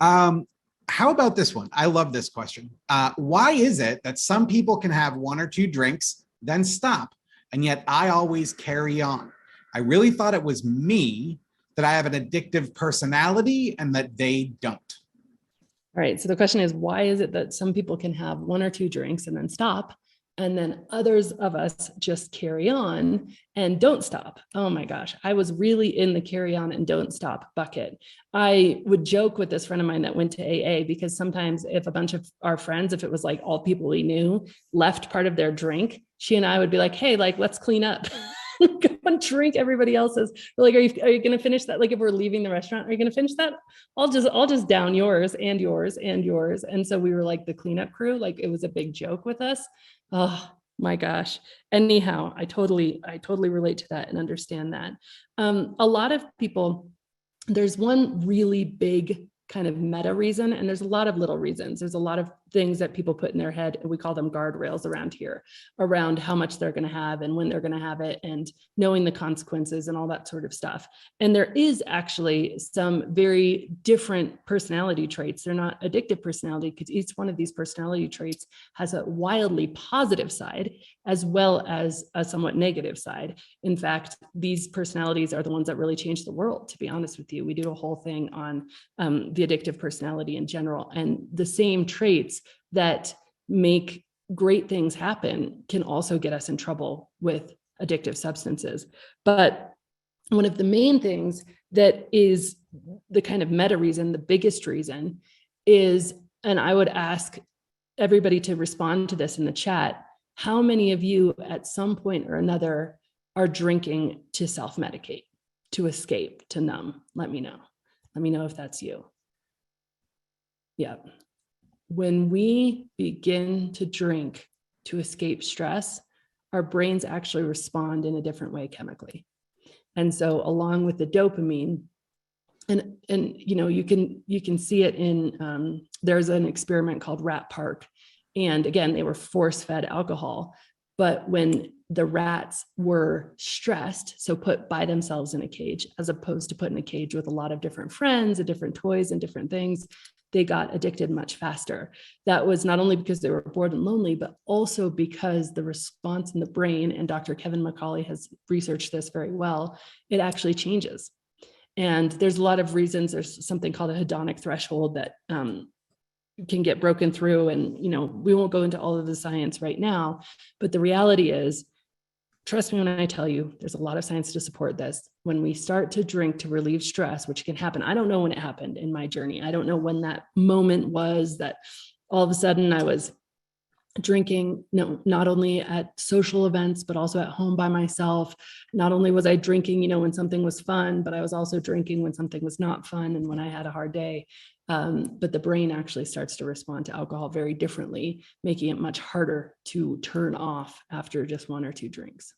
Um, how about this one? I love this question. Why is it that some people can have one or two drinks, then stop, and yet I always carry on? I really thought it was me, that I have an addictive personality and that they don't. All right. So the question is, why is it that some people can have one or two drinks and then stop, and then others of us just carry on and don't stop? Oh my gosh, I was really in the carry on and don't stop bucket. I would joke with this friend of mine that went to AA, because sometimes if a bunch of our friends, if it was like all people we knew, left part of their drink, she and I would be like, hey, like, let's clean up. Go and drink everybody else's. We're like, are you going to finish that? Like, if we're leaving the restaurant, are you going to finish that? I'll just down yours and yours and yours. And so we were like the cleanup crew. Like, it was a big joke with us. Oh my gosh. Anyhow, I totally relate to that and understand that. A lot of people, there's one really big kind of meta reason, and there's a lot of little reasons. There's a lot of things that people put in their head, and we call them guardrails around here, around how much they're going to have and when they're going to have it, and knowing the consequences and all that sort of stuff. And there is actually some very different personality traits. They're not addictive personality, because each one of these personality traits has a wildly positive side as well as a somewhat negative side. In fact, these personalities are the ones that really change the world, to be honest with you. We do a whole thing on the addictive personality in general, and the same traits that make great things happen can also get us in trouble with addictive substances. But one of the main things that is the kind of meta reason, the biggest reason is, and I would ask everybody to respond to this in the chat, how many of you at some point or another are drinking to self-medicate, to escape, to numb? Let me know. Let me know if that's you. Yeah. When we begin to drink to escape stress, our brains actually respond in a different way chemically. And so along with the dopamine, and you know, you can see it in, there's an experiment called Rat Park. And again, they were force-fed alcohol, but when the rats were stressed, so put by themselves in a cage, as opposed to put in a cage with a lot of different friends and different toys and different things, they got addicted much faster. That was not only because they were bored and lonely, but also because the response in the brain, and Dr. Kevin McCauley has researched this very well, it actually changes. And there's a lot of reasons. There's something called a hedonic threshold that can get broken through. And, you know, we won't go into all of the science right now, but the reality is, trust me when I tell you, there's a lot of science to support this. When we start to drink to relieve stress, which can happen, I don't know when it happened in my journey. I don't know when that moment was that all of a sudden I was drinking, no, not only at social events, but also at home by myself. Not only was I drinking, you know, when something was fun, but I was also drinking when something was not fun and when I had a hard day. But the brain actually starts to respond to alcohol very differently, making it much harder to turn off after just one or two drinks.